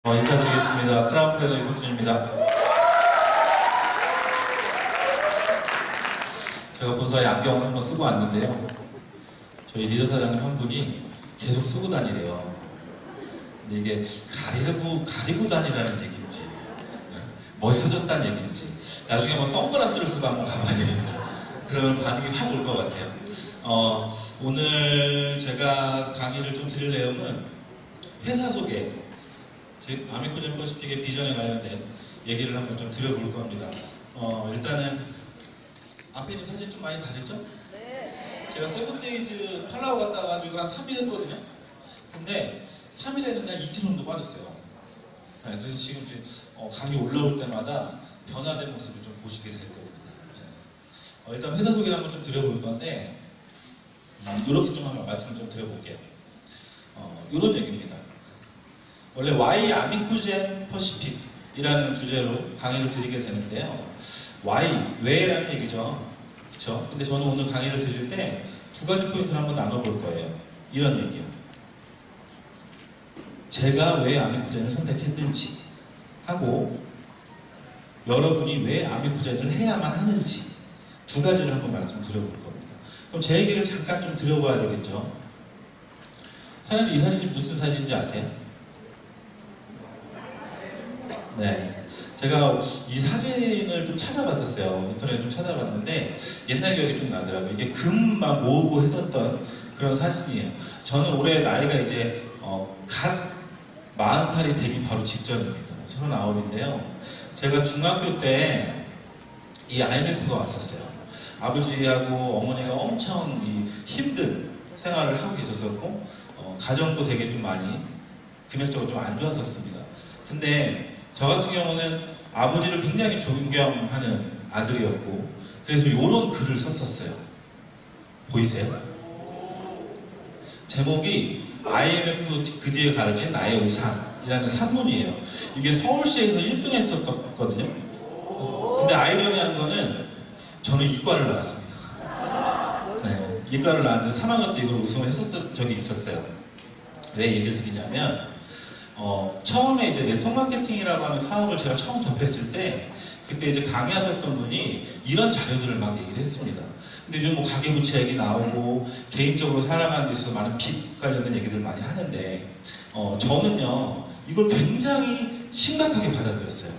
인사드리겠습니다. 크라운 플래너 이성진입니다. 제가 본사에 안경을 한번 쓰고 왔는데요. 저희 리더 사장님 한 분이 계속 쓰고 다니래요. 근데 이게 가리고 다니라는 얘기인지, 멋있어졌다는 얘기인지, 나중에 뭐 선글라스를 쓰고 한번 가봐야 되겠어요. 그러면 반응이 확 올 것 같아요. 오늘 제가 강의를 좀 드릴 내용은 회사 소개, 즉 아미코젠 퍼시픽의 비전에 관련된 얘기를 한번 좀 드려볼 겁니다. 일단은 앞에 있는 사진 좀 많이 다르죠? 네. 제가 세븐데이즈 팔라우 갔다 가지고 한 3일 했거든요. 근데 3일 했는데 한 2kg 정도 빠졌어요. 네, 그래서 지금 강의 올라올 때마다 변화된 모습을 좀 보시게 될 겁니다. 네. 일단 회사 소개를 한번 좀 드려볼 건데 이렇게 좀 한번 말씀을 좀 드려볼게요. 이런 얘기입니다. 원래 Y 아미코젠 퍼시픽이라는 주제로 강의를 드리게 되는데요. Y, 왜라는 얘기죠. 그쵸? 근데 저는 오늘 강의를 드릴 때 두 가지 포인트를 한번 나눠볼 거예요. 이런 얘기요. 제가 왜 아미코젠을 선택했는지 하고 여러분이 왜 아미코젠을 해야만 하는지 두 가지를 한번 말씀드려볼 겁니다. 그럼 제 얘기를 잠깐 좀 드려봐야 되겠죠. 사장님, 이 사진이 무슨 사진인지 아세요? 네, 제가 이 사진을 좀 찾아봤었어요. 인터넷에 좀 찾아봤는데 옛날 기억이 좀 나더라고요. 이게 금 막 모으고 했었던 그런 사진이에요. 저는 올해 나이가 이제 갓 40살이 되기 바로 직전입니다. 39인데요. 제가 중학교 때 이 IMF가 왔었어요. 아버지하고 어머니가 엄청 힘든 생활을 하고 계셨었고 가정도 되게 좀 많이 금액적으로 좀 안 좋았었습니다. 근데 저 같은 경우는 아버지를 굉장히 존경하는 아들이었고 그래서 이런 글을 썼었어요. 보이세요? 제목이 IMF 그 뒤에 가르친 나의 우상이라는 산문이에요. 이게 서울시에서 1등 했었거든요. 근데 아이러니한 거는 저는 이과를 나왔습니다. 네, 이과를 나왔는데 3학년 때 이걸 우승을 했었던 적이 있었어요. 왜 얘기를 드리냐면 처음에 이제 네트워크 마케팅이라고 하는 사업을 제가 처음 접했을 때 그때 이제 강의하셨던 분이 이런 자료들을 막 얘기를 했습니다. 근데 요즘 뭐 가계부채 얘기 나오고 개인적으로 살아가는 데 있어서 많은 빚 관련된 얘기들 많이 하는데 저는요 이걸 굉장히 심각하게 받아들였어요.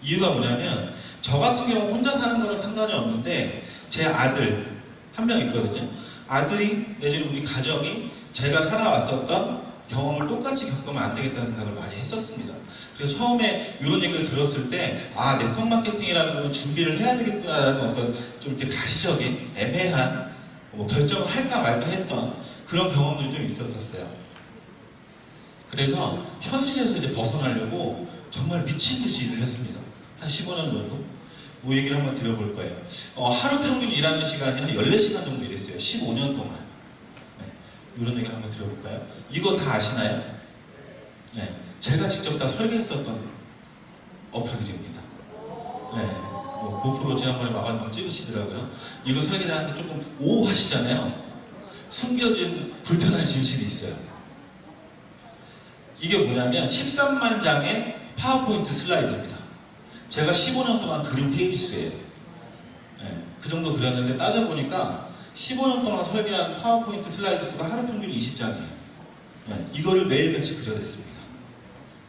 이유가 뭐냐면 저 같은 경우 혼자 사는 거랑 상관이 없는데 제 아들 한 명 있거든요. 아들이 내지는 우리 가정이 제가 살아왔었던 경험을 똑같이 겪으면 안 되겠다는 생각을 많이 했었습니다. 그래서 처음에 이런 얘기를 들었을 때 네트워크 마케팅이라는 거는 준비를 해야 되겠구나라는 어떤 좀 이렇게 가시적인 애매한 결정을 할까 말까 했던 그런 경험들이 좀 있었어요. 그래서 현실에서 이제 벗어나려고 정말 미친 듯이 일을 했습니다. 한 15년 정도? 뭐 얘기를 한번 드려볼 거예요. 하루 평균 일하는 시간이 한 14시간 정도 일했어요. 15년 동안. 이런 얘기를 한번 드려볼까요? 이거 다 아시나요? 네, 제가 직접 다 설계했었던 어플들입니다. 네, 고프로 지난번에 막 찍으시더라고요. 이거 설계를 하는데 조금 오하시잖아요. 숨겨진 불편한 진실이 있어요. 이게 뭐냐면 13만 장의 파워포인트 슬라이드입니다. 제가 15년 동안 그린 페이지 수예요. 네, 그 정도 그렸는데 따져보니까 15년 동안 설계한 파워포인트 슬라이드 수가 하루 평균 20장이에요. 네, 이거를 매일같이 그려냈습니다.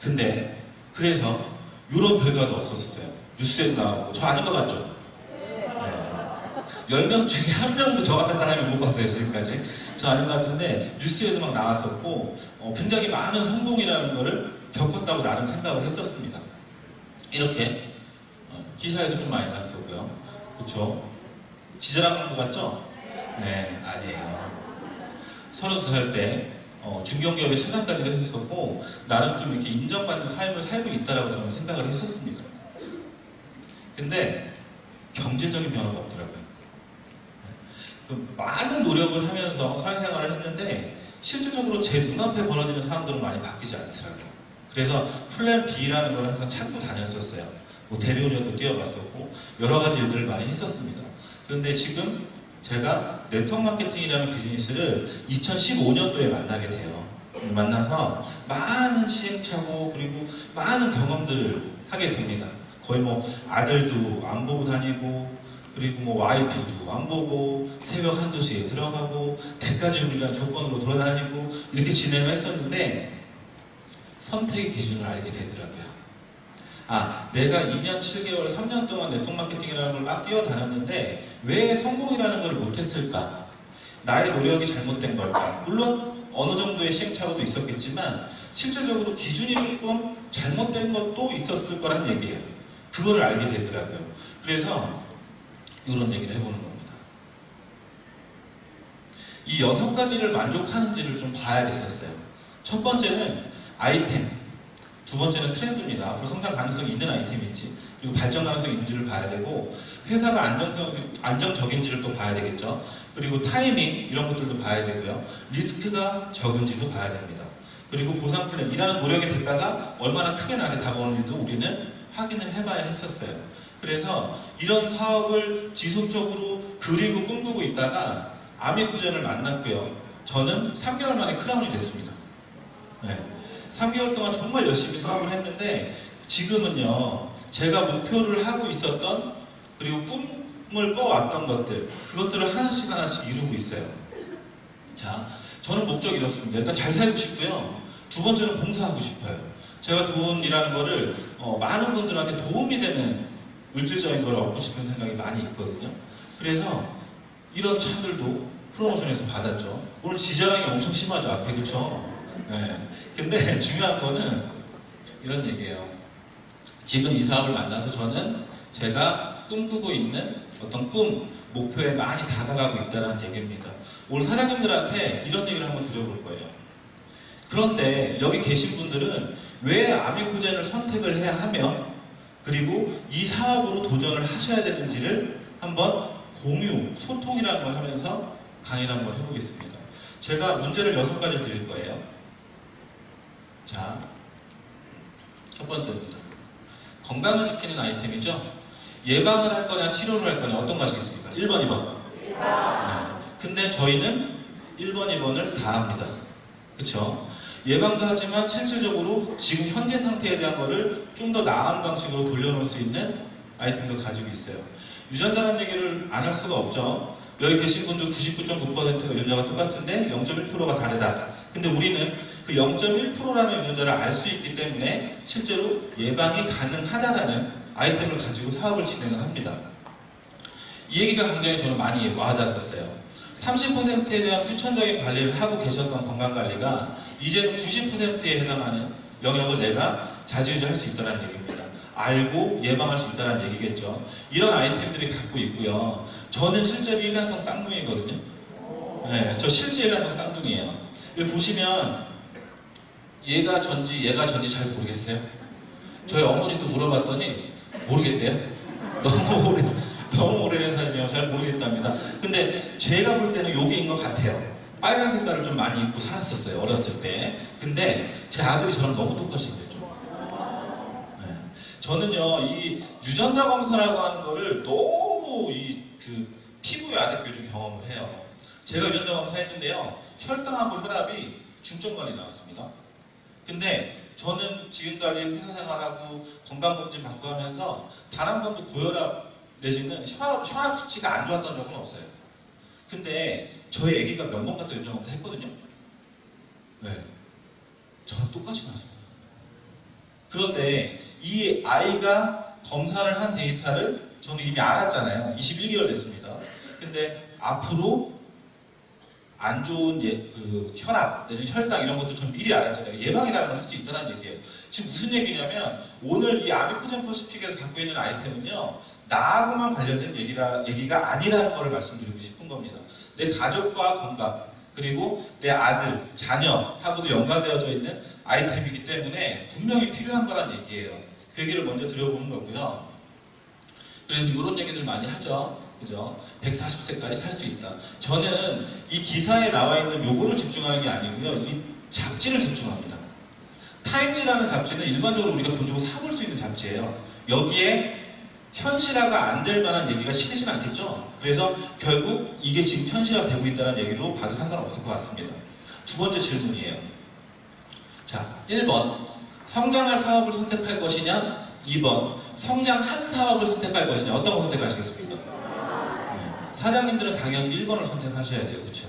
근데 그래서 이런 결과도 없었어요. 뉴스에도 나오고. 저 아닌 것 같죠? 네. 10명 중에 한 명도 저 같은 사람이 못 봤어요. 지금까지. 저 아닌 것 같은데 뉴스에도 막 나왔었고 굉장히 많은 성공이라는 거를 겪었다고 나름 생각을 했었습니다. 이렇게 기사에도 좀 많이 났었고요. 그쵸? 지저랑한 것 같죠? 네, 아니에요. 32살 때 중견기업의 차장까지도 했었고 나름 좀 이렇게 인정받는 삶을 살고 있다라고 저는 생각을 했었습니다. 근데 경제적인 변화가 없더라고요. 많은 노력을 하면서 사회생활을 했는데 실질적으로 제 눈앞에 벌어지는 상황들은 많이 바뀌지 않더라고요. 그래서 플랜 B라는 걸 항상 찾고 다녔었어요. 뭐 대리운전도 뛰어봤었고 여러 가지 일들을 많이 했었습니다. 그런데 지금 제가 네트워크 마케팅이라는 비즈니스를 2015년도에 만나게 돼요. 만나서 많은 시행착오 그리고 많은 경험들을 하게 됩니다. 거의 뭐 아들도 안 보고 다니고 그리고 뭐 와이프도 안 보고 새벽 한두 시에 들어가고 대가지불이라는 조건으로 돌아다니고 이렇게 진행을 했었는데 선택의 기준을 알게 되더라고요. 아, 내가 2년 7개월, 3년 동안 네트워크 마케팅이라는 걸 막 뛰어다녔는데 왜 성공이라는 걸 못했을까? 나의 노력이 잘못된 걸까? 물론 어느 정도의 시행착오도 있었겠지만 실질적으로 기준이 조금 잘못된 것도 있었을 거란 얘기예요. 그거를 알게 되더라고요. 그래서 이런 얘기를 해보는 겁니다. 이 6가지를 만족하는지를 좀 봐야겠었어요. 첫 번째는 아이템, 두 번째는 트렌드입니다. 앞으로 성장 가능성이 있는 아이템인지, 그리고 발전 가능성이 있는지를 봐야 되고, 회사가 안정적인지를 또 봐야 되겠죠. 그리고 타이밍, 이런 것들도 봐야 되고요. 리스크가 적은지도 봐야 됩니다. 그리고 보상 플랜, 일하는 노력의 대가가 얼마나 크게 나한테 다가오는지도 우리는 확인을 해봐야 했었어요. 그래서 이런 사업을 지속적으로 그리고 꿈꾸고 있다가 아미쿠젠을 만났고요. 저는 3개월 만에 크라운이 됐습니다. 네. 3개월 동안 정말 열심히 사업을 했는데 지금은요, 제가 목표를 하고 있었던 그리고 꿈을 꿔왔던 것들, 그것들을 하나씩 이루고 있어요. 자, 저는 목적이 이렇습니다. 일단 잘 살고 싶고요. 두 번째는 봉사하고 싶어요. 제가 돈이라는 거를 많은 분들한테 도움이 되는 물질적인 걸 얻고 싶은 생각이 많이 있거든요. 그래서 이런 차들도 프로모션에서 받았죠. 오늘 지자랑이 엄청 심하죠, 앞에. 그쵸? 네. 근데 중요한 거는 이런 얘기예요. 지금 이 사업을 만나서 저는 제가 꿈꾸고 있는 어떤 꿈, 목표에 많이 다가가고 있다는 얘기입니다. 오늘 사장님들한테 이런 얘기를 한번 드려볼 거예요. 그런데 여기 계신 분들은 왜 아미쿠젠을 선택을 해야 하며 그리고 이 사업으로 도전을 하셔야 되는지를 한번 공유, 소통이라는 걸 하면서 강의를 한번 해보겠습니다. 제가 문제를 6가지 드릴 거예요. 자, 첫 번째입니다. 건강을 지키는 아이템이죠. 예방을 할 거냐 치료를 할 거냐 어떤 거 하시겠습니까? 1번, 2번. 네. 근데 저희는 1번, 2번을 다 합니다. 그쵸? 예방도 하지만 실질적으로 지금 현재 상태에 대한 거를 좀 더 나은 방식으로 돌려놓을 수 있는 아이템도 가지고 있어요. 유전자라는 얘기를 안 할 수가 없죠. 여기 계신 분들 99.9%가 유전자가 똑같은데 0.1%가 다르다. 근데 우리는 그 0.1%라는 유전자를 알 수 있기 때문에 실제로 예방이 가능하다라는 아이템을 가지고 사업을 진행을 합니다. 이 얘기가 굉장히 저는 많이 와닿았었어요. 30%에 대한 후천적인 관리를 하고 계셨던 건강관리가 이제는 90%에 해당하는 영역을 내가 자지우지할 수 있다는 얘기입니다. 알고 예방할 수 있다는 얘기겠죠. 이런 아이템들이 갖고 있고요. 저는 실제로 일란성 쌍둥이거든요. 네, 저 실제 일란성 쌍둥이에요. 여기 보시면 얘가 전지 잘 모르겠어요. 저희 어머니도 물어봤더니 모르겠대요. 너무 오래된 사진이에요. 잘 모르겠답니다. 근데 제가 볼 때는 요게인 것 같아요. 빨간 색깔을 좀 많이 입고 살았었어요, 어렸을 때. 근데 제 아들이 저랑 너무 똑같이 생겼죠. 네. 저는요, 이 유전자 검사라고 하는 거를 너무 피부에 아직도 좀 경험을 해요. 제가 유전자 검사했는데요, 혈당하고 혈압이 중점관이 나왔습니다. 근데 저는 지금까지 회사 생활하고 건강검진 받고 하면서 단 한 번도 고혈압 내지는 혈압 수치가 안 좋았던 적은 없어요. 근데 저희 아기가 몇 번 갔다 유전자 검사 했거든요. 네, 저랑 똑같이 나왔습니다. 그런데 이 아이가 검사를 한 데이터를 저는 이미 알았잖아요. 21개월 됐습니다. 근데 앞으로 안 좋은 혈압, 혈당 이런 것들 전 미리 알았잖아요. 예방이라는 걸 할 수 있다는 얘기예요. 지금 무슨 얘기냐면 오늘 이 아미쿠젠 퍼시픽에서 갖고 있는 아이템은요, 나하고만 관련된 얘기가 아니라는 걸 말씀드리고 싶은 겁니다. 내 가족과 건강, 그리고 내 아들, 자녀하고도 연관되어져 있는 아이템이기 때문에 분명히 필요한 거란 얘기예요. 그 얘기를 먼저 드려보는 거고요. 그래서 이런 얘기들 많이 하죠. 그죠? 140세까지 살 수 있다. 저는 이 기사에 나와 있는 요거를 집중하는 게 아니고요. 이 잡지를 집중합니다. 타임지라는 잡지는 일반적으로 우리가 돈 주고 사볼 수 있는 잡지예요. 여기에 현실화가 안 될 만한 얘기가 실리진 않겠죠? 그래서 결국 이게 지금 현실화되고 있다는 얘기로 봐도 상관없을 것 같습니다. 두 번째 질문이에요. 자, 1번 성장할 사업을 선택할 것이냐, 2번 성장한 사업을 선택할 것이냐. 어떤 거 선택하시겠습니까? 사장님들은 당연히 1번을 선택하셔야 돼요. 그렇죠?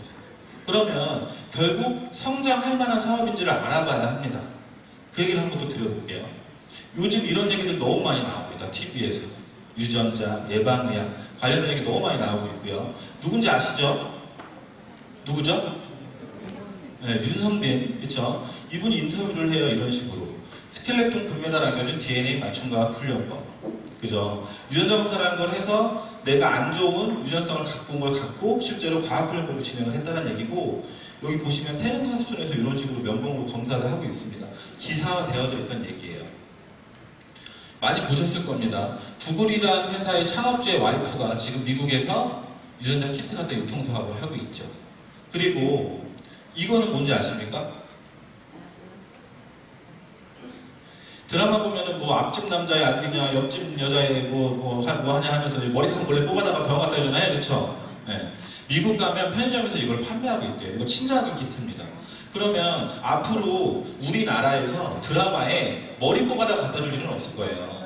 그러면 결국 성장할 만한 사업인지를 알아봐야 합니다. 그 얘기를 한번 또 드려볼게요. 요즘 이런 얘기들 너무 많이 나옵니다. TV에서. 유전자, 예방의학 관련된 얘기 너무 많이 나오고 있고요. 누군지 아시죠? 누구죠? 네, 윤선빈. 그렇죠? 이분이 인터뷰를 해요. 이런 식으로. 스켈레톤 금메달 안겨준 DNA 맞춤과학 훈련법. 그죠? 유전자 검사라는 걸 해서 내가 안 좋은 유전성을 갖고 온 걸 갖고 실제로 과학훈련법을 진행을 했다는 얘기고, 여기 보시면 태릉 선수촌에서 이런 식으로 면봉으로 검사를 하고 있습니다. 기사화되어져 있던 얘기예요. 많이 보셨을 겁니다. 구글이라는 회사의 창업주의 와이프가 지금 미국에서 유전자 키트 같은 유통 사업을 하고 있죠. 그리고 이거는 뭔지 아십니까? 드라마 보면은 뭐 앞집 남자의 아들이냐 옆집 여자의 뭐 하냐 하면서 머리카락 몰래 뽑아다가 병원 갖다 주잖아요. 그쵸? 네. 미국 가면 편의점에서 이걸 판매하고 있대요. 이거 친자기 키트입니다. 그러면 앞으로 우리나라에서 드라마에 머리 뽑아다가 갖다 줄 일은 없을 거예요.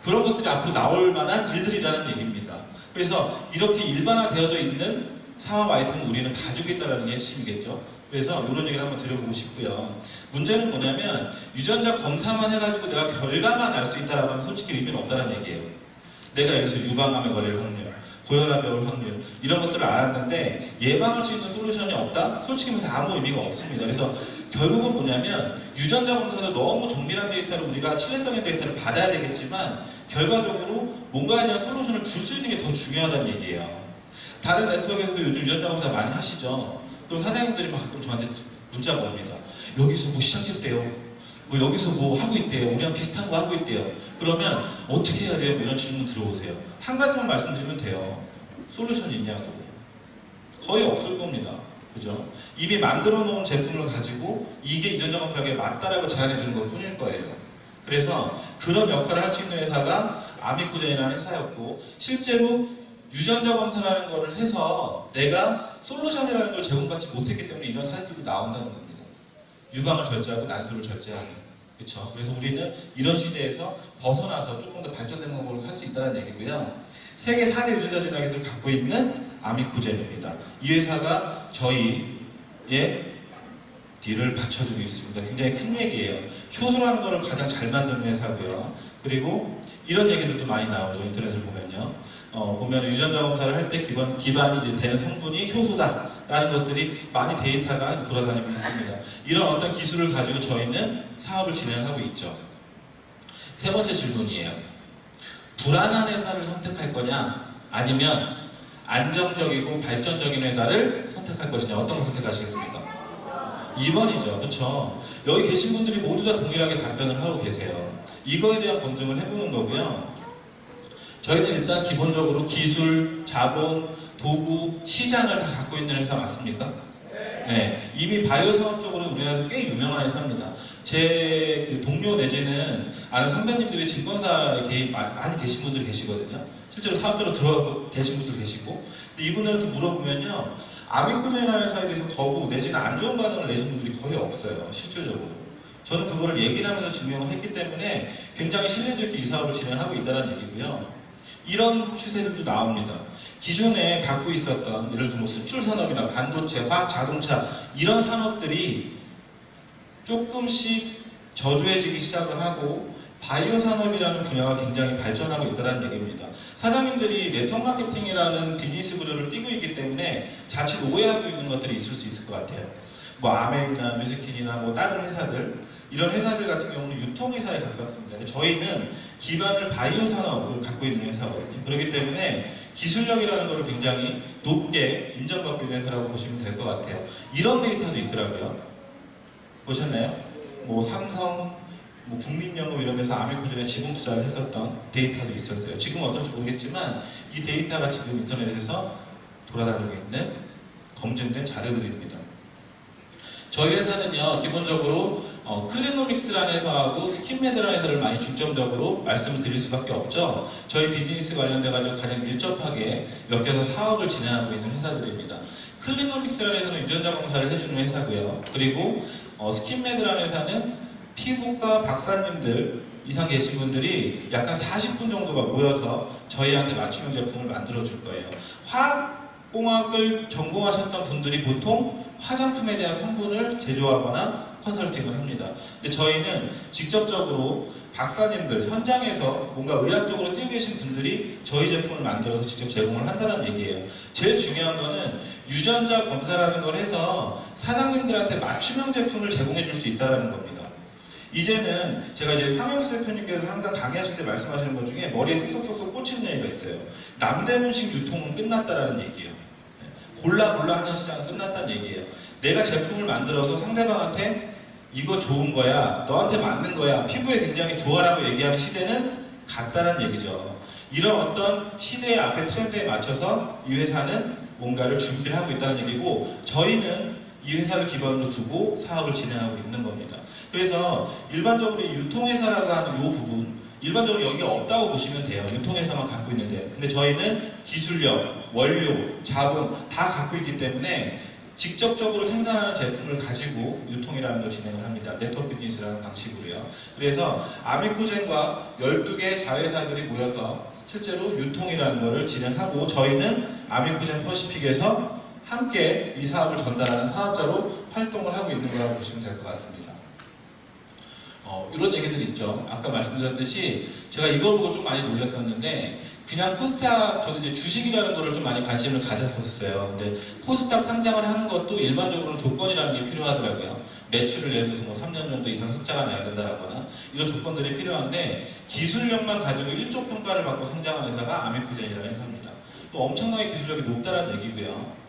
그런 것들이 앞으로 나올 만한 일들이라는 얘기입니다. 그래서 이렇게 일반화되어져 있는 사업 아이템을 우리는 가지고 있다는 게 핵심이겠죠. 그래서 이런 얘기를 한번 드려보고 싶고요. 문제는 뭐냐면 유전자 검사만 해가지고 내가 결과만 알 수 있다라고 하면 솔직히 의미는 없다는 얘기예요. 내가 예를 들어서 유방암에 걸릴 확률, 고혈압에 올 확률 이런 것들을 알았는데 예방할 수 있는 솔루션이 없다? 솔직히 말해서 아무 의미가 없습니다. 그래서 결국은 뭐냐면 유전자 검사도 너무 정밀한 데이터를 우리가 신뢰성의 데이터를 받아야 되겠지만 결과적으로 뭔가에 대한 솔루션을 줄 수 있는 게 더 중요하다는 얘기예요. 다른 네트워크에서도 요즘 유전자 검사 많이 하시죠. 그럼 사장님들이 막 가끔 저한테 문자가 옵니다. 여기서 뭐 시작했대요. 뭐 여기서 뭐 하고 있대요. 우리랑 비슷한 거 하고 있대요. 그러면 어떻게 해야 돼요? 이런 질문 들어오세요. 한 가지만 말씀드리면 돼요. 솔루션 있냐고. 거의 없을 겁니다. 그죠? 이미 만들어 놓은 제품을 가지고 이게 유전자 검사에 맞다라고 제안해 주는 것 뿐일 거예요. 그래서 그런 역할을 할 수 있는 회사가 아미코젠이라는 회사였고, 실제로 유전자 검사라는 거를 해서 내가 솔루션이라는 걸 제공받지 못했기 때문에 이런 사례들이 나온다는 겁니다. 유방을 절제하고 난소를 절제하는. 그렇죠? 그래서 우리는 이런 시대에서 벗어나서 조금 더 발전된 방법으로 살 수 있다는 얘기고요. 세계 4대 유전자 진화기술을 갖고 있는 아미코젠입니다. 이 회사가 저희의 뒤를 받쳐주고 있습니다. 굉장히 큰 얘기예요. 효소라는 거를 가장 잘 만드는 회사고요. 그리고 이런 얘기들도 많이 나오죠. 인터넷을 보면요. 보면 유전자 검사를 할 때 기반이 이제 되는 성분이 효소다라는 것들이 많이 데이터가 돌아다니고 있습니다. 이런 어떤 기술을 가지고 저희는 사업을 진행하고 있죠. 세 번째 질문이에요. 불안한 회사를 선택할 거냐, 아니면 안정적이고 발전적인 회사를 선택할 것이냐. 어떤 걸 선택하시겠습니까? 2번이죠. 그렇죠? 여기 계신 분들이 모두 다 동일하게 답변을 하고 계세요. 이거에 대한 검증을 해보는 거고요. 저희는 일단 기본적으로 기술, 자본, 도구, 시장을 다 갖고 있는 회사 맞습니까? 네. 이미 바이오 산업 쪽으로 우리나라에서 꽤 유명한 회사입니다. 제 그 동료 내지는 아는 선배님들이 증권사에 많이 계신 분들이 계시거든요. 실제로 사업자로 들어가고 계신 분들 계시고. 근데 이분들한테 물어보면요. 아미코젠이라는 회사에 대해서 거부 내지는 안 좋은 반응을 내신 분들이 거의 없어요. 실질적으로. 저는 그거를 얘기를 하면서 증명을 했기 때문에 굉장히 신뢰도 있게 이 사업을 진행하고 있다는 얘기고요. 이런 추세들도 나옵니다. 기존에 갖고 있었던 예를 들어서 뭐 수출 산업이나 반도체, 화학, 자동차 이런 산업들이 조금씩 저조해지기 시작을 하고 바이오 산업이라는 분야가 굉장히 발전하고 있다는 얘기입니다. 사장님들이 네트워크 마케팅이라는 비즈니스 구조를 띄고 있기 때문에 자칫 오해하고 있는 것들이 있을 수 있을 것 같아요. 뭐 아멜이나 뉴스킨이나 뭐 다른 회사들, 이런 회사들 같은 경우는 유통회사에 가깝습니다. 저희는 기반을 바이오 산업을 갖고 있는 회사거든요. 그렇기 때문에 기술력이라는 것을 굉장히 높게 인정받고 있는 회사라고 보시면 될 것 같아요. 이런 데이터도 있더라고요. 보셨나요? 뭐 삼성, 뭐 국민연금 이런 데서 아미코젠에 지분 투자를 했었던 데이터도 있었어요. 지금은 어떨지 모르겠지만 이 데이터가 지금 인터넷에서 돌아다니고 있는 검증된 자료들입니다. 저희 회사는요, 기본적으로 클리노믹스라는 회사하고 스킨메드라는 회사를 많이 중점적으로 말씀을 드릴 수밖에 없죠. 저희 비즈니스 관련돼가지고 가장 밀접하게 엮여서 사업을 진행하고 있는 회사들입니다. 클리노믹스라는 회사는 유전자 검사를 해주는 회사고요. 그리고 스킨메드라는 회사는 피부과 박사님들 이상 계신 분들이 약간 40분 정도가 모여서 저희한테 맞춤형 제품을 만들어 줄 거예요. 화학공학을 전공하셨던 분들이 보통 화장품에 대한 성분을 제조하거나 컨설팅을 합니다. 근데 저희는 직접적으로 박사님들 현장에서 뭔가 의학적으로 뛰어 계신 분들이 저희 제품을 만들어서 직접 제공을 한다는 얘기예요. 제일 중요한 거는 유전자 검사라는 걸 해서 사장님들한테 맞춤형 제품을 제공해 줄 수 있다는 겁니다. 이제는 제가 이제 황영수 대표님께서 항상 강의하실 때 말씀하시는 것 중에 머리에 쏙쏙쏙쏙 꽂히는 얘기가 있어요. 남대문식 유통은 끝났다라는 얘기예요. 골라 하는 시장은 끝났다는 얘기예요. 내가 제품을 만들어서 상대방한테 이거 좋은 거야, 너한테 맞는 거야, 피부에 굉장히 좋아라고 얘기하는 시대는 갔다는 얘기죠. 이런 어떤 시대의 앞에 트렌드에 맞춰서 이 회사는 뭔가를 준비를 하고 있다는 얘기고, 저희는 이 회사를 기반으로 두고 사업을 진행하고 있는 겁니다. 그래서 일반적으로 유통회사라고 하는 이 부분, 일반적으로 여기가 없다고 보시면 돼요. 유통회사만 갖고 있는데. 근데 저희는 기술력, 원료, 자본 다 갖고 있기 때문에 직접적으로 생산하는 제품을 가지고 유통이라는 걸 진행을 합니다. 네트워크 비즈니스라는 방식으로요. 그래서 아미코젠과 12개 자회사들이 모여서 실제로 유통이라는 것을 진행하고, 저희는 아미코젠 퍼시픽에서 함께 이 사업을 전달하는 사업자로 활동을 하고 있는 거라고 보시면 될 것 같습니다. 이런 얘기들 있죠. 아까 말씀드렸듯이 제가 이걸 보고 좀 많이 놀랐었는데, 그냥 코스닥, 저도 이제 주식이라는 거를 좀 많이 관심을 가졌었어요. 근데 코스닥 상장을 하는 것도 일반적으로는 조건이라는 게 필요하더라고요. 매출을 예를 들어서 뭐 3년 정도 이상 흑자가 나야 된다거나 이런 조건들이 필요한데, 기술력만 가지고 1조 평가를 받고 상장한 회사가 아미코젠이라는 회사입니다. 또 엄청나게 기술력이 높다는 얘기고요.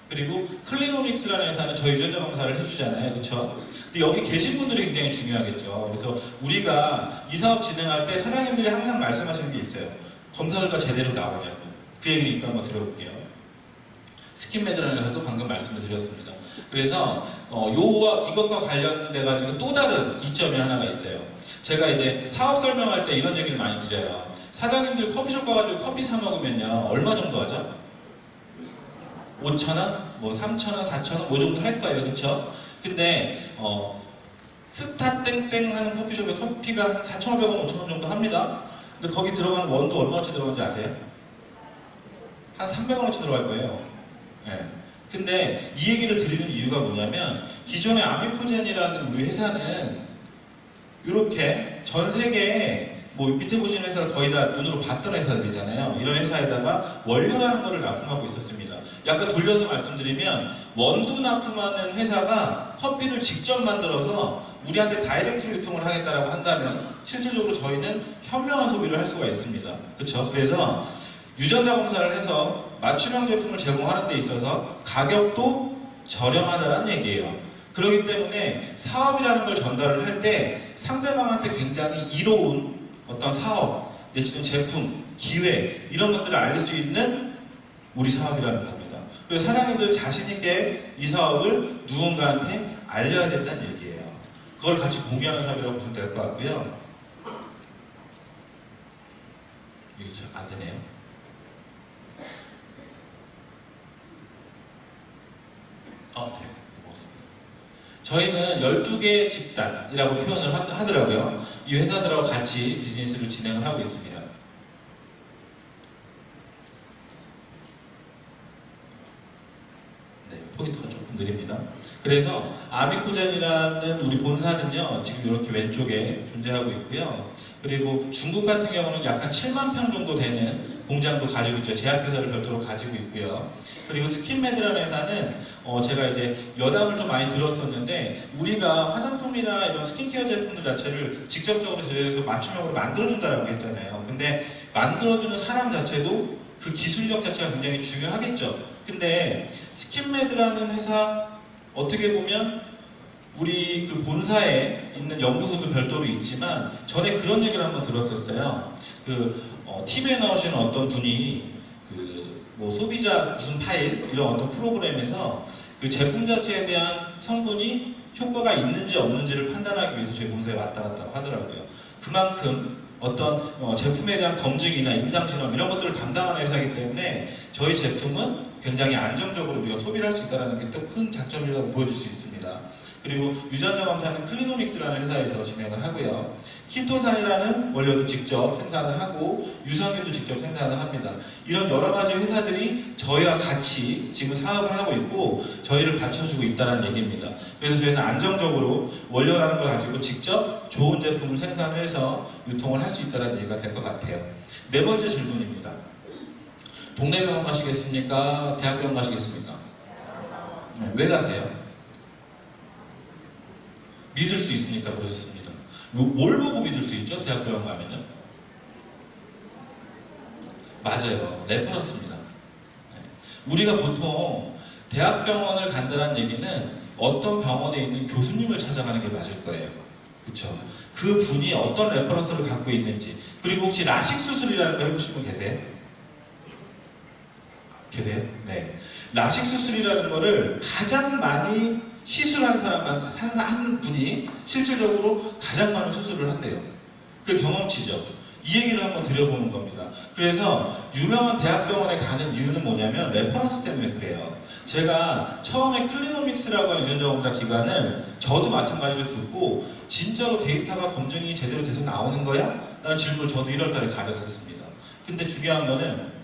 그리고 클리노믹스라는 회사는 저희 유전자 검사를 해주잖아요. 그렇죠? 근데 여기 계신 분들이 굉장히 중요하겠죠. 그래서 우리가 이 사업 진행할 때 사장님들이 항상 말씀하시는 게 있어요. 검사 결과 제대로 나오냐고. 그 얘기를 이따 한번 들어볼게요. 스킨메드라는 회사도 방금 말씀을 드렸습니다. 그래서 이것과 관련돼 가지고 또 다른 이점이 하나가 있어요. 제가 이제 사업 설명할 때 이런 얘기를 많이 드려요. 사장님들 커피숍 가가지고 커피 사 먹으면요, 얼마 정도 하죠? 5,000원? 뭐 3,000원, 4,000원? 뭐 정도 할 거예요. 그쵸? 근데 스타 땡땡 하는 커피숍에 커피가 한 4,500원, 5,000원 정도 합니다. 근데 거기 들어가는 원도 얼마치 들어가는지 아세요? 한 300원어치 들어갈 거예요. 네. 근데 이 얘기를 드리는 이유가 뭐냐면, 기존의 아미코젠이라는 우리 회사는 이렇게 전 세계에 뭐 밑에 보시는 회사를 거의 다 눈으로 봤던 회사들이잖아요. 이런 회사에다가 원료라는 거를 납품하고 있었습니다. 약간 돌려서 말씀드리면, 원두 납품하는 회사가 커피를 직접 만들어서 우리한테 다이렉트로 유통을 하겠다라고 한다면 실질적으로 저희는 현명한 소비를 할 수가 있습니다. 그렇죠? 그래서 유전자 검사를 해서 맞춤형 제품을 제공하는 데 있어서 가격도 저렴하다는 얘기예요. 그렇기 때문에 사업이라는 걸 전달을 할 때 상대방한테 굉장히 이로운 어떤 사업, 내지는 제품, 기회, 이런 것들을 알릴 수 있는 우리 사업이라는 겁니다. 그래서 사장님들 자신있게 이 사업을 누군가한테 알려야 된다는 얘기예요. 그걸 같이 공유하는 사업이라고 보시면 될 것 같고요. 이게 안 되네요. 네. 고맙습니다. 저희는 12개 집단이라고 표현을 하더라고요. 이 회사들하고 같이 비즈니스를 진행을 하고 있습니다. 네, 포인트가 조금 느립니다. 그래서 아미코젠이라는 우리 본사는요, 지금 이렇게 왼쪽에 존재하고 있고요. 그리고 중국 같은 경우는 약간 7만 평 정도 되는 공장도 가지고 있죠. 제약회사를 별도로 가지고 있고요. 그리고 스킨메드라는 회사는 제가 이제 여담을 좀 많이 들었었는데, 우리가 화장품이나 이런 스킨케어 제품들 자체를 직접적으로 제작해서 맞춤형으로 만들어준다고 했잖아요. 근데 만들어주는 사람 자체도 그 기술력 자체가 굉장히 중요하겠죠. 근데 스킨메드라는 회사, 어떻게 보면 우리 그 본사에 있는 연구소도 별도로 있지만, 전에 그런 얘기를 한번 들었었어요. TV에 나오시는 어떤 분이 뭐 소비자 무슨 파일 이런 어떤 프로그램에서 그 제품 자체에 대한 성분이 효과가 있는지 없는지를 판단하기 위해서 저희 본사에 왔다 갔다 하더라고요. 그만큼 어떤 제품에 대한 검증이나 임상실험 이런 것들을 담당하는 회사이기 때문에 저희 제품은 굉장히 안정적으로 우리가 소비를 할 수 있다는 게 또 큰 장점이라고 보여줄 수 있습니다. 그리고 유전자 검사는 클리노믹스라는 회사에서 진행을 하고요. 키토산이라는 원료도 직접 생산을 하고 유산균도 직접 생산을 합니다. 이런 여러 가지 회사들이 저희와 같이 지금 사업을 하고 있고 저희를 받쳐주고 있다는 얘기입니다. 그래서 저희는 안정적으로 원료라는 걸 가지고 직접 좋은 제품을 생산해서 유통을 할 수 있다는 얘기가 될 것 같아요. 네 번째 질문입니다. 동네 병원 가시겠습니까? 대학병원 가시겠습니까? 네, 왜 가세요? 믿을 수 있으니까 그러셨습니다. 뭘 보고 믿을 수 있죠? 대학병원 가면요? 맞아요. 레퍼런스입니다. 네. 우리가 보통 대학병원을 간다는 얘기는 어떤 병원에 있는 교수님을 찾아가는 게 맞을 거예요. 그렇죠? 그 분이 어떤 레퍼런스를 갖고 있는지, 그리고 혹시 라식 수술이라는 거 해보신 분 계세요? 계세요? 네. 라식 수술이라는 거를 가장 많이 시술한 사람만 한 분이 실질적으로 가장 많은 수술을 한대요. 그 경험치죠. 이 얘기를 한번 드려보는 겁니다. 그래서 유명한 대학병원에 가는 이유는 뭐냐면 레퍼런스 때문에 그래요. 제가 처음에 클리노믹스라고 하는 유전자 검사 기관을 저도 마찬가지로 듣고 진짜로 데이터가 검증이 제대로 돼서 나오는 거야? 라는 질문을 저도 1월달에 가졌었습니다. 근데 중요한 거는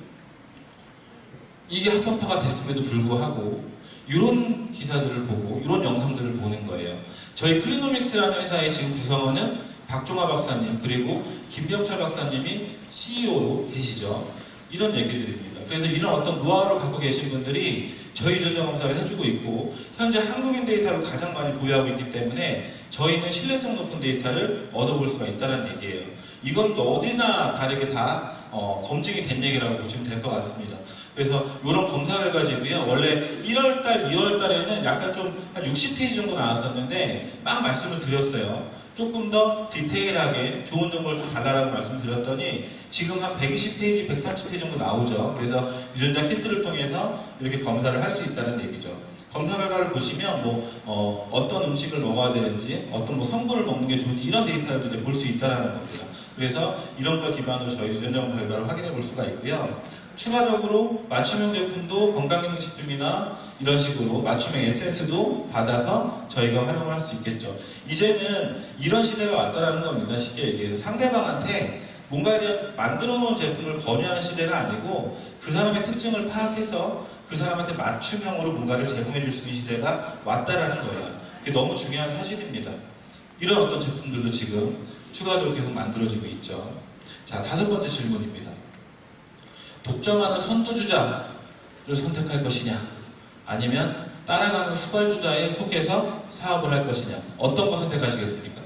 이게 합법화가 됐음에도 불구하고 이런 기사들을 보고 이런 영상들을 보는 거예요. 저희 클리노믹스라는 회사의 지금 구성원은 박종화 박사님 그리고 김병철 박사님이 CEO로 계시죠. 이런 얘기들입니다. 그래서 이런 어떤 노하우를 갖고 계신 분들이 저희 유전자 검사를 해주고 있고 현재 한국인 데이터를 가장 많이 보유하고 있기 때문에 저희는 신뢰성 높은 데이터를 얻어볼 수가 있다는 얘기예요. 이건 어디나 다르게 다 검증이 된 얘기라고 보시면 될 것 같습니다. 그래서 이런 검사 결과지도요. 원래 1월달, 2월달에는 약간 좀 한 60페이지 정도 나왔었는데 막 말씀을 드렸어요. 조금 더 디테일하게 좋은 정보를 좀 달라라고 말씀드렸더니 지금 한 120페이지, 130페이지 정도 나오죠. 그래서 유전자 키트를 통해서 이렇게 검사를 할 수 있다는 얘기죠. 검사 결과를 보시면 어떤 음식을 먹어야 되는지, 어떤 성분을 먹는 게 좋은지 이런 데이터를 이제 볼 수 있다는 겁니다. 그래서 이런 걸 기반으로 저희 유전자 검사 결과를 확인해 볼 수가 있고요. 추가적으로 맞춤형 제품도 건강기능식품이나 이런 식으로 맞춤형 에센스도 받아서 저희가 활용을 할 수 있겠죠. 이제는 이런 시대가 왔다라는 겁니다. 쉽게 얘기해서 상대방한테 뭔가에 대한 만들어 놓은 제품을 권유하는 시대가 아니고 그 사람의 특징을 파악해서 그 사람한테 맞춤형으로 뭔가를 제공해 줄 수 있는 시대가 왔다라는 거예요. 그게 너무 중요한 사실입니다. 이런 어떤 제품들도 지금 추가적으로 계속 만들어지고 있죠. 자, 5번째 질문입니다. 독점하는 선두주자를 선택할 것이냐 아니면 따라가는 후발주자에 속해서 사업을 할 것이냐 어떤 거 선택하시겠습니까?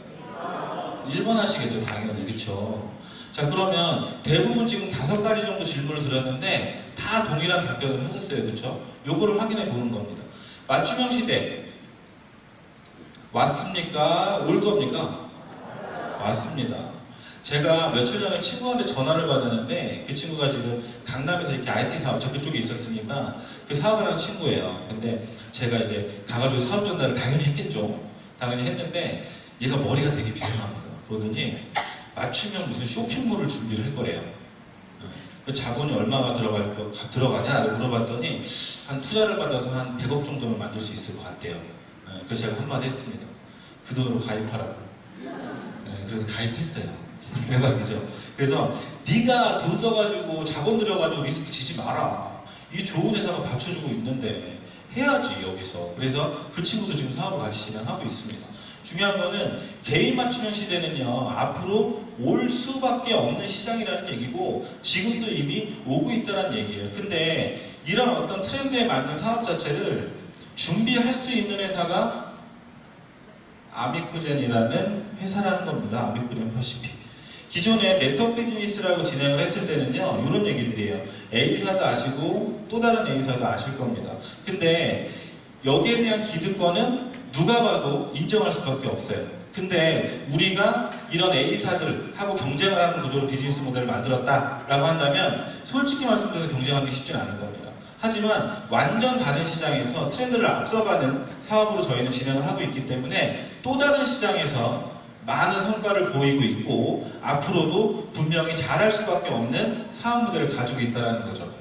1번 하시겠죠 당연히. 그렇죠. 자, 그러면 대부분 지금 5가지 정도 질문을 드렸는데 다 동일한 답변을 하셨어요. 그렇죠? 요거를 확인해 보는 겁니다. 맞춤형 시대 왔습니까? 올 겁니까? 왔습니다. 제가 며칠 전에 친구한테 전화를 받았는데 그 친구가 지금 강남에서 이렇게 IT 사업, 저 그쪽에 있었으니까 그 사업을 하는 친구예요. 근데 제가 이제 가가지고 사업 전달을 당연히 했겠죠. 당연히 했는데 얘가 머리가 되게 비상합니다. 그러더니 맞춤형 무슨 쇼핑몰을 준비를 할 거래요. 그 자본이 얼마가 들어가냐를 물어봤더니 한 투자를 받아서 한 100억 정도는 만들 수 있을 것 같대요. 그래서 제가 한마디 했습니다. 그 돈으로 가입하라고. 그래서 가입했어요. 대박이죠. 그래서 네가 돈 써가지고 자본 들여가지고 리스크 지지 마라. 이 좋은 회사가 받쳐주고 있는데 해야지 여기서. 그래서 그 친구도 지금 사업을 같이 진행하고 있습니다. 중요한 거는 개인 맞춤형 시대는요 앞으로 올 수밖에 없는 시장이라는 얘기고 지금도 이미 오고 있다는 얘기예요. 근데 이런 어떤 트렌드에 맞는 사업 자체를 준비할 수 있는 회사가 아미코젠이라는 회사라는 겁니다. 아미코젠 퍼시픽. 기존에 네트워크 비즈니스라고 진행을 했을 때는요 이런 얘기들이에요. A사도 아시고 또 다른 A사도 아실 겁니다. 근데 여기에 대한 기득권은 누가 봐도 인정할 수밖에 없어요. 근데 우리가 이런 A사들하고 경쟁을 하는 구조로 비즈니스 모델을 만들었다라고 한다면 솔직히 말씀드려서 경쟁하기 쉽진 않은 겁니다. 하지만 완전 다른 시장에서 트렌드를 앞서가는 사업으로 저희는 진행을 하고 있기 때문에 또 다른 시장에서 많은 성과를 보이고 있고 앞으로도 분명히 잘할 수밖에 없는 사업 모델을 가지고 있다는 거죠.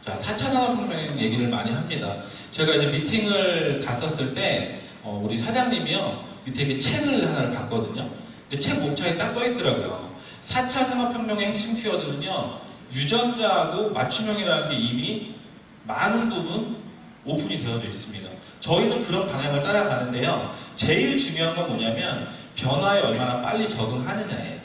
자, 4차 산업혁명 얘기를 많이 합니다. 제가 이제 미팅을 갔었을 때 우리 사장님이요 밑에 이렇게 책을 하나를 봤거든요. 근데 책 목차에 딱 써있더라고요. 4차 산업혁명의 핵심 키워드는요 유전자하고 맞춤형이라는 게 이미 많은 부분 오픈이 되어져 있습니다. 저희는 그런 방향을 따라가는데요. 제일 중요한 건 뭐냐면 변화에 얼마나 빨리 적응하느냐예요.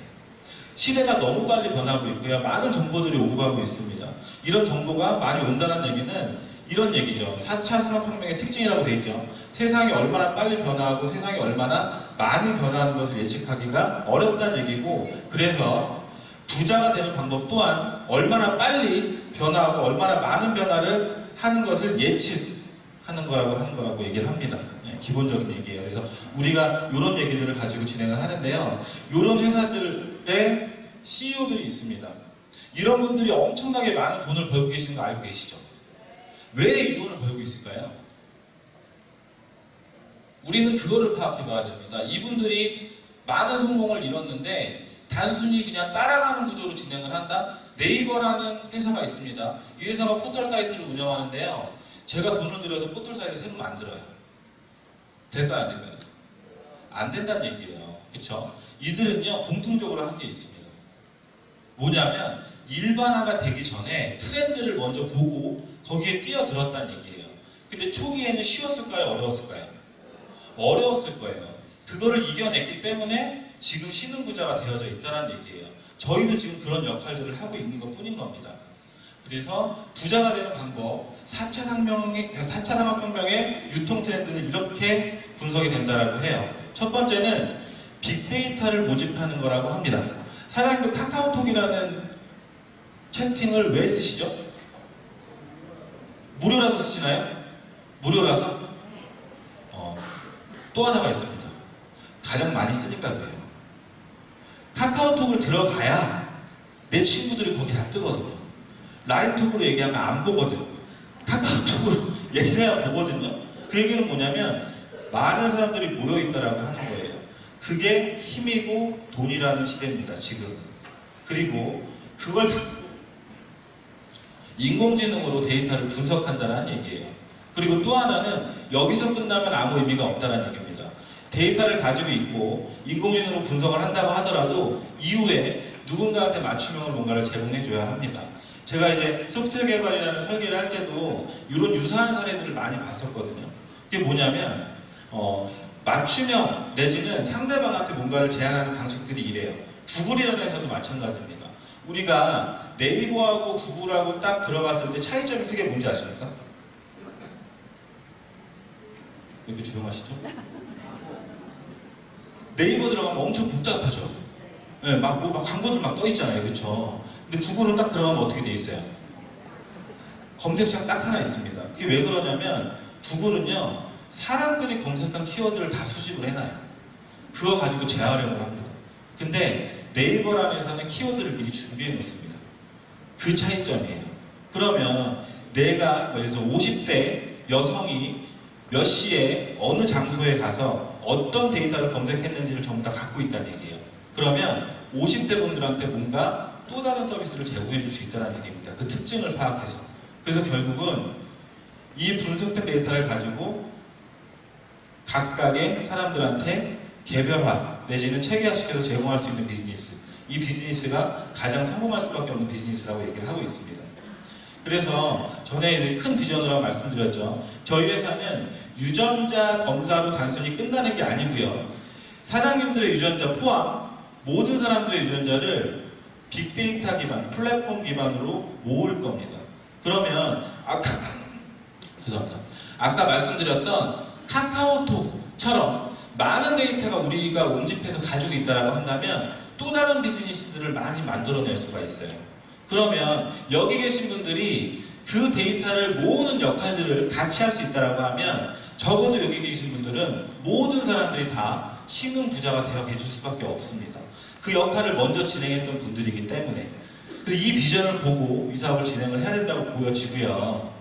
시대가 너무 빨리 변하고 있고요. 많은 정보들이 오고 가고 있습니다. 이런 정보가 많이 온다는 얘기는 이런 얘기죠. 4차 산업혁명의 특징이라고 되어 있죠. 세상이 얼마나 빨리 변화하고 세상이 얼마나 많이 변화하는 것을 예측하기가 어렵다는 얘기고, 그래서 부자가 되는 방법 또한 얼마나 빨리 변화하고 얼마나 많은 변화를 하는 것을 예측하는 거라고 얘기를 합니다. 네, 기본적인 얘기예요. 그래서 우리가 이런 얘기들을 가지고 진행을 하는데요. 이런 회사들의 CEO들이 있습니다. 이런 분들이 엄청나게 많은 돈을 벌고 계시는 거 알고 계시죠? 왜 이 돈을 벌고 있을까요? 우리는 그거를 파악해 봐야 됩니다. 이분들이 많은 성공을 이뤘는데 단순히 그냥 따라가는 구조로 진행을 한다? 네이버라는 회사가 있습니다. 이 회사가 포털 사이트를 운영하는데요. 제가 돈을 들여서 포털 사이트 새로 만들어요. 될까요? 안 될까요? 안 된다는 얘기예요. 그쵸? 이들은요, 공통적으로 한 게 있습니다. 뭐냐면, 일반화가 되기 전에 트렌드를 먼저 보고 거기에 뛰어들었다는 얘기예요. 근데 초기에는 쉬웠을까요? 어려웠을까요? 어려웠을 거예요. 그거를 이겨냈기 때문에 지금 신흥부자가 되어져 있다는 얘기예요. 저희도 지금 그런 역할들을 하고 있는 것 뿐인 겁니다. 그래서 부자가 되는 방법, 4차 산업혁명의 유통 트렌드는 이렇게 분석이 된다라고 해요. 첫 번째는 빅데이터를 모집하는 거라고 합니다. 사장님도 카카오톡이라는 채팅을 왜 쓰시죠? 무료라서 쓰시나요? 무료라서? 또 하나가 있습니다. 가장 많이 쓰니까 그래요. 카카오톡을 들어가야 내 친구들이 거기 다 뜨거든요. 라인톡으로 얘기하면 안 보거든. 카카오톡으로 얘기를 해야 보거든요. 그 얘기는 뭐냐면 많은 사람들이 모여있다라고 하는 거예요. 그게 힘이고 돈이라는 시대입니다. 지금은. 그리고 그걸 인공지능으로 데이터를 분석한다는 얘기예요. 그리고 또 하나는 여기서 끝나면 아무 의미가 없다는 얘기입니다. 데이터를 가지고 있고 인공지능으로 분석을 한다고 하더라도 이후에 누군가한테 맞춤형으로 뭔가를 제공해줘야 합니다. 제가 이제 소프트웨어 개발이라는 설계를 할 때도 이런 유사한 사례들을 많이 봤었거든요. 그게 뭐냐면 맞춤형 내지는 상대방한테 뭔가를 제안하는 방식들이 이래요. 구글이라는 회사도 마찬가지입니다. 우리가 네이버하고 구글하고 딱 들어갔을 때 차이점이 크게 뭔지 아십니까? 왜 이렇게 조용하시죠? 네이버 들어가면 엄청 복잡하죠. 네, 막 광고들 막 떠 있잖아요, 그렇죠? 근데 구글은 딱 들어가면 어떻게 돼 있어요? 검색창 딱 하나 있습니다. 그게 왜 그러냐면 구글은요 사람들이 검색한 키워드를 다 수집을 해놔요. 그거 가지고 재활용을 합니다. 근데 네이버라는 회사는 키워드를 미리 준비해 놓습니다. 그 차이점이에요. 그러면 내가 예를 들어서 50대 여성이 몇 시에 어느 장소에 가서 어떤 데이터를 검색했는지를 전부 다 갖고 있다는 얘기예요. 그러면 50대 분들한테 뭔가 또 다른 서비스를 제공해 줄 수 있다는 얘기입니다. 그 특징을 파악해서. 그래서 결국은 이 분석된 데이터를 가지고 각각의 사람들한테 개별화 내지는 체계화시켜서 제공할 수 있는 비즈니스. 이 비즈니스가 가장 성공할 수밖에 없는 비즈니스라고 얘기를 하고 있습니다. 그래서 전에 큰 비전으로 말씀드렸죠. 저희 회사는 유전자 검사로 단순히 끝나는 게 아니고요. 사장님들의 유전자 포함 모든 사람들의 유전자를 빅데이터 기반, 플랫폼 기반으로 모을 겁니다. 그러면 아까 말씀드렸던 카카오톡처럼 많은 데이터가 우리가 옹집해서 가지고 있다고 한다면 또 다른 비즈니스들을 많이 만들어낼 수가 있어요. 그러면 여기 계신 분들이 그 데이터를 모으는 역할들을 같이 할 수 있다고 하면 적어도 여기 계신 분들은 모든 사람들이 다 신흥부자가 되어 계실 수밖에 없습니다. 그 역할을 먼저 진행했던 분들이기 때문에 이 비전을 보고 이 사업을 진행을 해야 된다고 보여지고요.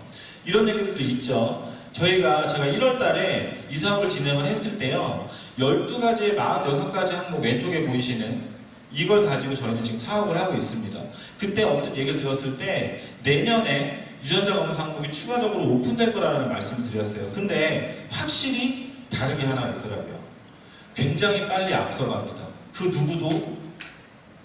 이런 얘기들도 있죠. 제가 1월 달에 이 사업을 진행을 했을 때요. 12가지의 46가지 항목 왼쪽에 보이시는 이걸 가지고 저희는 지금 사업을 하고 있습니다. 그때 언뜻 얘기를 들었을 때 내년에 유전자 검사 항목이 추가적으로 오픈될 거라는 말씀을 드렸어요. 근데 확실히 다른 게 하나 있더라고요. 굉장히 빨리 앞서갑니다. 그 누구도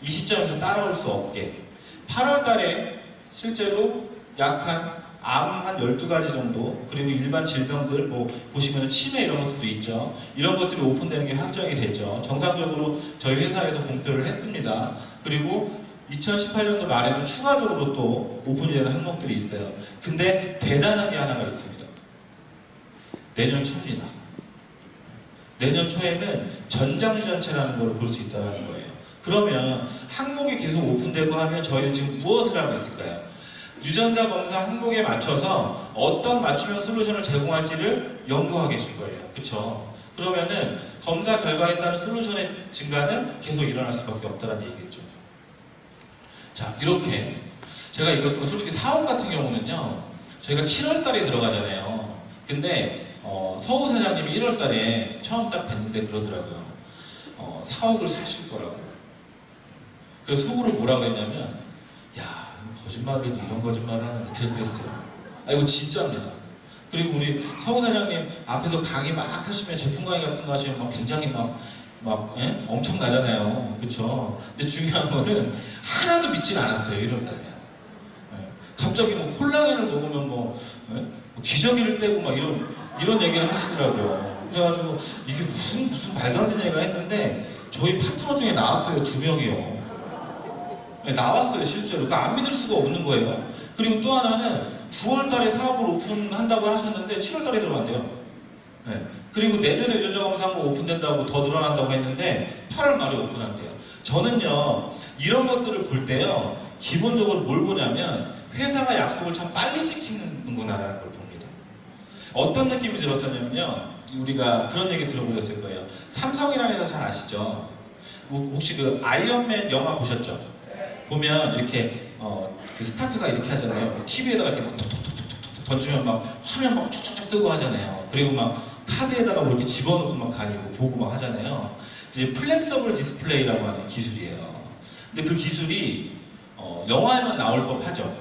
이 시점에서 따라올 수 없게 8월 달에 실제로 약한 암 한 12가지 정도, 그리고 일반 질병들, 뭐, 보시면 치매 이런 것들도 있죠. 이런 것들이 오픈되는 게 확정이 됐죠. 정상적으로 저희 회사에서 공표를 했습니다. 그리고 2018년도 말에는 추가적으로 또 오픈이 되는 항목들이 있어요. 근데 대단한 게 하나가 있습니다. 내년 초입니다. 내년 초에는 전장전체라는 걸 볼 수 있다는 거예요. 그러면 항목이 계속 오픈되고 하면 저희는 지금 무엇을 하고 있을까요? 유전자 검사 항목에 맞춰서 어떤 맞춤형 솔루션을 제공할지를 연구하고 계실 거예요. 그쵸? 그러면은 검사 결과에 따른 솔루션의 증가는 계속 일어날 수밖에 없다는 얘기겠죠. 자, 이렇게 제가 이것 좀 솔직히 사업 같은 경우는요, 저희가 7월 달에 들어가잖아요. 근데 서우 사장님이 1월 달에 처음 딱 뵀는데 그러더라고요. 4억을 사실 거라고. 그래서 속으로 뭐라고 했냐면, 야, 거짓말을 해도 이런 거짓말을 하는데 그랬어요. 아, 이거 진짜입니다. 그리고 우리 서우 사장님 앞에서 강의 막 하시면, 제품 강의 같은 거 하시면 막 굉장히 예? 엄청나잖아요. 그쵸? 근데 중요한 거는 하나도 믿진 않았어요, 1월 달에. 예. 갑자기 뭐 콜라겐을 먹으면 예? 뭐 기저귀를 떼고 막 이런 얘기를 하시더라고요. 그래가지고 이게 무슨 말도 안 되는 얘기가 했는데, 저희 파트너 중에 나왔어요, 2명이요. 네, 나왔어요, 실제로. 그러니까 안 믿을 수가 없는 거예요. 그리고 또 하나는 9월 달에 사업을 오픈한다고 하셨는데 7월 달에 들어간대요. 네. 그리고 내년에 유전자 검사 한번 오픈된다고 더 늘어난다고 했는데 8월 말에 오픈한대요. 저는요, 이런 것들을 볼 때요, 기본적으로 뭘 보냐면 회사가 약속을 참 빨리 지키는구나라는 걸 봅니다. 어떤 느낌이 들었었냐면요, 우리가 그런 얘기 들어보셨을 거예요. 삼성이라는 회사 잘 아시죠? 혹시 그 아이언맨 영화 보셨죠? 보면 이렇게 그 스타크가 이렇게 하잖아요. TV에다가 이렇게 막 톡톡톡톡톡 던지면 막 화면 막 쫙쫙쫙 뜨고 하잖아요. 그리고 막 카드에다가 뭐 이렇게 집어넣고 막 다니고 보고 막 하잖아요. 이제 플렉서블 디스플레이라고 하는 기술이에요. 근데 그 기술이 영화에만 나올 법하죠.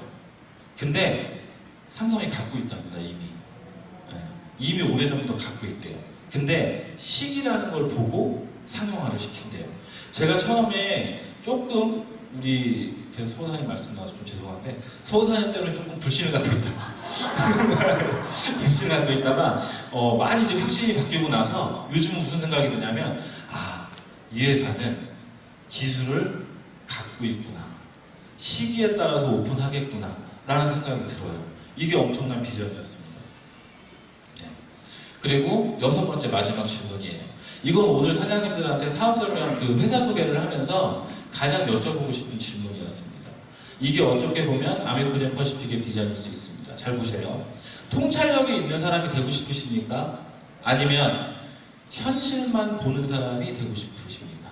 근데 삼성이 갖고 있답니다, 이미. 네. 이미 오래전부터 갖고 있대요. 근데 시기라는 걸 보고 상용화를 시킨대요. 제가 처음에 조금 우리 서우 사장님 말씀 나와서 좀 죄송한데, 서우 사장님 때문에 조금 불신을 갖고 있다가 많이 이제 확신이 바뀌고 나서 요즘은 무슨 생각이 드냐면, 이 회사는 기술을 갖고 있구나, 시기에 따라서 오픈하겠구나 라는 생각이 들어요. 이게 엄청난 비전이었습니다. 네. 그리고 6번째 마지막 질문이에요. 이건 오늘 사장님들한테 사업 설명, 그 회사 소개를 하면서 가장 여쭤보고 싶은 질문이었습니다. 이게 어떻게 보면 아메코젠 퍼시픽의 비전일 수 있습니다. 잘 보세요. 통찰력이 있는 사람이 되고 싶으십니까? 아니면 현실만 보는 사람이 되고 싶으십니까?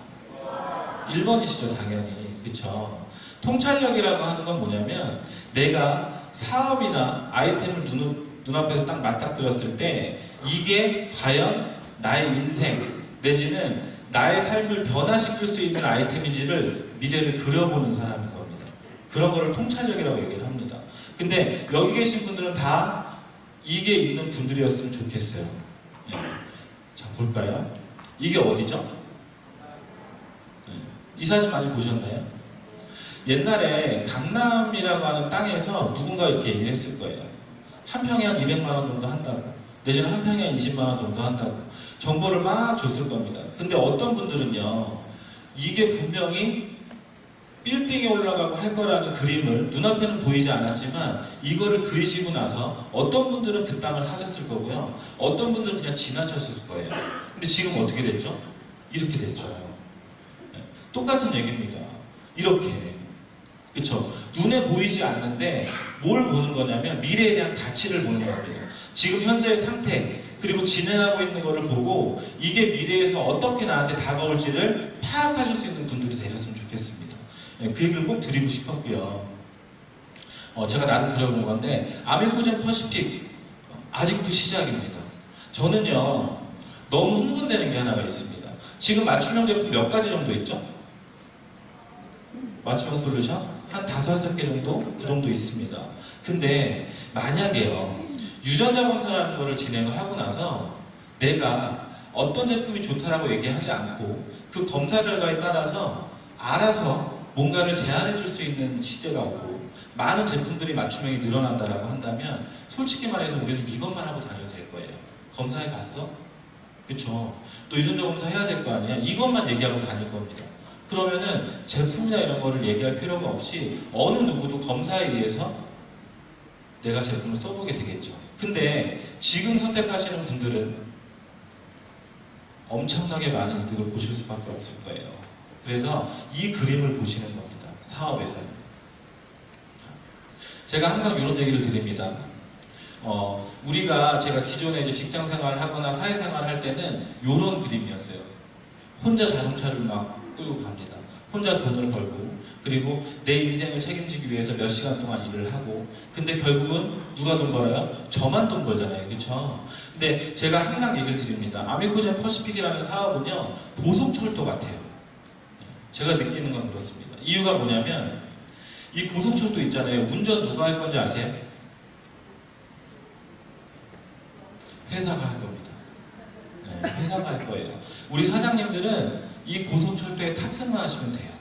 1번이시죠, 당연히. 그쵸? 통찰력이라고 하는 건 뭐냐면, 내가 사업이나 아이템을 눈앞에서 딱 맞닥뜨렸을 때 이게 과연 나의 인생 내지는 나의 삶을 변화시킬 수 있는 아이템인지를 미래를 그려보는 사람인 겁니다. 그런 거를 통찰력이라고 얘기를 합니다. 근데 여기 계신 분들은 다 이게 있는 분들이었으면 좋겠어요. 네. 자, 볼까요? 이게 어디죠? 네. 이 사진 많이 보셨나요? 옛날에 강남이라고 하는 땅에서 누군가 이렇게 얘기를 했을 거예요. 한 평에 한 200만 원 정도 한다고, 내지는 한 평에 한 20만 원 정도 한다고 정보를 막 줬을 겁니다. 근데 어떤 분들은요, 이게 분명히 빌딩에 올라가고 할 거라는 그림을 눈앞에는 보이지 않았지만 이거를 그리시고 나서 어떤 분들은 그 땅을 사셨을 거고요, 어떤 분들은 그냥 지나쳤을 거예요. 근데 지금 어떻게 됐죠? 이렇게 됐죠. 네. 똑같은 얘기입니다. 이렇게. 그쵸? 눈에 보이지 않는데 뭘 보는 거냐면 미래에 대한 가치를 보는 겁니다. 지금 현재의 상태, 그리고 진행하고 있는 거를 보고 이게 미래에서 어떻게 나한테 다가올지를 파악하실 수 있는 분들이 되셨으면 좋겠습니다. 네, 그 얘기를 꼭 드리고 싶었고요. 제가 나름 그려본 건데, 아메코젠 퍼시픽 아직도 시작입니다. 저는요, 너무 흥분되는 게 하나가 있습니다. 지금 맞춤형 제품 몇 가지 정도 있죠? 맞춤형 솔루션? 한 5-6개 정도? 그 정도 있습니다. 근데 만약에요, 유전자 검사라는 거를 진행을 하고 나서 내가 어떤 제품이 좋다라고 얘기하지 않고 그 검사 결과에 따라서 알아서 뭔가를 제안해 줄 수 있는 시대가 오고 많은 제품들이 맞춤형이 늘어난다라고 한다면 솔직히 말해서 우리는 이것만 하고 다녀도 될 거예요. 검사해 봤어? 그쵸? 또 유전자 검사 해야 될 거 아니야? 이것만 얘기하고 다닐 겁니다. 그러면은 제품이나 이런 거를 얘기할 필요가 없이 어느 누구도 검사에 의해서 내가 제품을 써보게 되겠죠. 근데 지금 선택하시는 분들은 엄청나게 많은 이득을 보실 수밖에 없을 거예요. 그래서 이 그림을 보시는 겁니다. 사업에서는. 제가 항상 이런 얘기를 드립니다. 제가 기존에 이제 직장 생활을 하거나 사회생활을 할 때는 이런 그림이었어요. 혼자 자동차를 막 끌고 갑니다. 혼자 돈을 벌고, 그리고 내 인생을 책임지기 위해서 몇 시간 동안 일을 하고, 근데 결국은 누가 돈 벌어요? 저만 돈 벌잖아요. 그쵸? 근데 제가 항상 얘기를 드립니다. 아미코젠 퍼시픽이라는 사업은요, 고속철도 같아요. 제가 느끼는 건 그렇습니다. 이유가 뭐냐면, 이 고속철도 있잖아요. 운전 누가 할 건지 아세요? 회사가 할 겁니다. 네, 회사가 할 거예요. 우리 사장님들은 이 고속철도에 탑승만 하시면 돼요.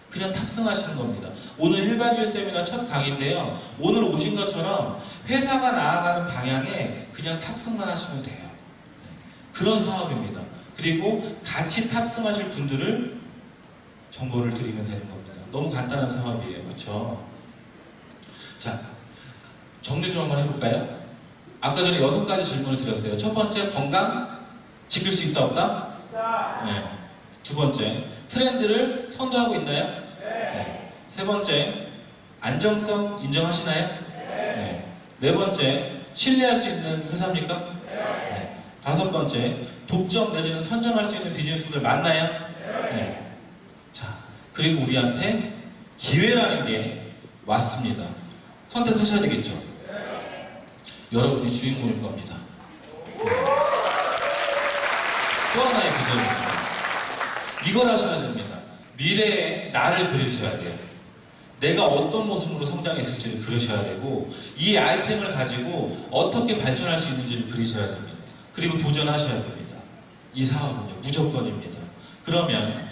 그냥 탑승하시는 겁니다. 오늘 1박 2일 세미나 첫 강의인데요. 오늘 오신 것처럼 회사가 나아가는 방향에 그냥 탑승만 하시면 돼요. 그런 사업입니다. 그리고 같이 탑승하실 분들을 정보를 드리면 되는 겁니다. 너무 간단한 사업이에요. 그렇죠? 자, 정리 좀 한번 해볼까요? 아까 전에 6가지 질문을 드렸어요. 첫 번째, 건강 지킬 수 있다 없다? 네. 두 번째, 트렌드를 선도하고 있나요? 네. 세 번째, 안정성 인정하시나요? 네. 네 번째, 신뢰할 수 있는 회사입니까? 네. 다섯 번째, 독점 내지는 선점할 수 있는 비즈니스들 맞나요? 네. 자, 그리고 우리한테 기회라는 게 왔습니다. 선택하셔야 되겠죠? 여러분이 주인공일 겁니다. 또 하나의 비전입니다. 이걸 하셔야 됩니다. 미래의 나를 그리셔야 돼요. 내가 어떤 모습으로 성장했을지를 그리셔야 되고, 이 아이템을 가지고 어떻게 발전할 수 있는지를 그리셔야 됩니다. 그리고 도전하셔야 됩니다. 이 사업은요, 무조건입니다. 그러면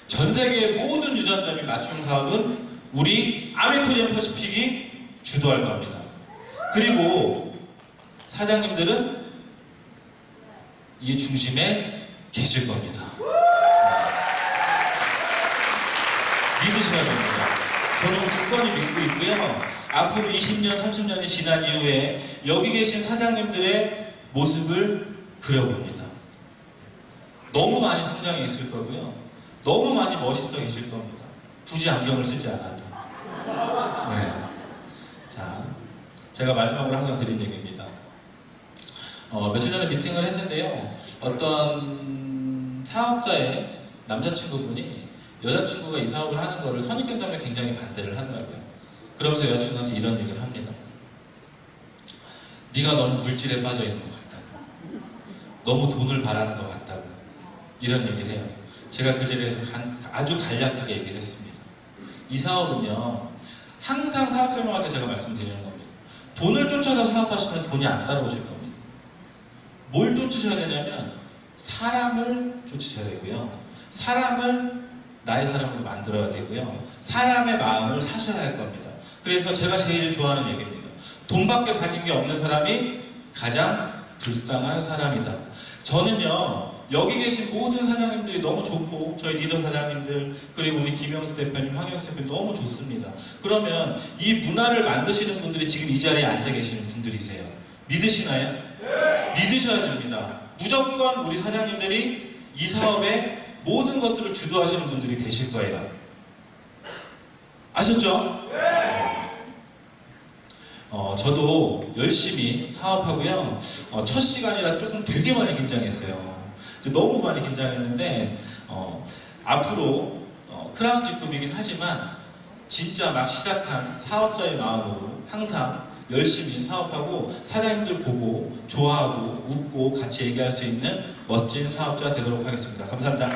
전 세계의 모든 유전자 및 맞춤 사업은 우리 아미코젠 퍼시픽이 주도할 겁니다. 그리고 사장님들은 이 중심에 계실 겁니다. 믿으셔야 됩니다. 저는 굳건히 믿고 있고요. 앞으로 20년, 30년이 지난 이후에 여기 계신 사장님들의 모습을 그려봅니다. 너무 많이 성장해 있을 거고요. 너무 많이 멋있어 계실 겁니다. 굳이 안경을 쓰지 않아도. 네. 자, 제가 마지막으로 항상 드린 얘기입니다. 며칠 전에 미팅을 했는데요. 어떤 사업자의 남자친구분이 여자친구가 이 사업을 하는 거를 선입견 때문에 굉장히 반대를 하더라고요. 그러면서 여자친구한테 이런 얘기를 합니다. 네가 너무 물질에 빠져 있는 것 같다고. 너무 돈을 바라는 것 같다고. 이런 얘기를 해요. 제가 그 자리에서 아주 간략하게 얘기를 했습니다. 이 사업은요, 항상 사업 설명할 때 제가 말씀드리는 겁니다. 돈을 쫓아서 사업하시면 돈이 안 따라오실 겁니다. 뭘 쫓으셔야 되냐면 사람을 쫓으셔야 되고요. 사람을 나의 사람으로 만들어야 되고요. 사람의 마음을 사셔야 할 겁니다. 그래서 제가 제일 좋아하는 얘기입니다. 돈밖에 가진 게 없는 사람이 가장 불쌍한 사람이다. 저는요, 여기 계신 모든 사장님들이 너무 좋고, 저희 리더 사장님들, 그리고 우리 김영수 대표님, 황영수 대표님 너무 좋습니다. 그러면 이 문화를 만드시는 분들이 지금 이 자리에 앉아 계시는 분들이세요. 믿으시나요? 네. 믿으셔야 됩니다. 무조건 우리 사장님들이 이 사업의 모든 것들을 주도하시는 분들이 되실 거예요. 아셨죠? 네. 저도 열심히 사업하고요. 첫 시간이라 조금 되게 많이 긴장했어요. 너무 많이 긴장했는데 앞으로 크라운 직급이긴 하지만 진짜 막 시작한 사업자의 마음으로 항상 열심히 사업하고 사장님들 보고 좋아하고 웃고 같이 얘기할 수 있는 멋진 사업자 되도록 하겠습니다. 감사합니다.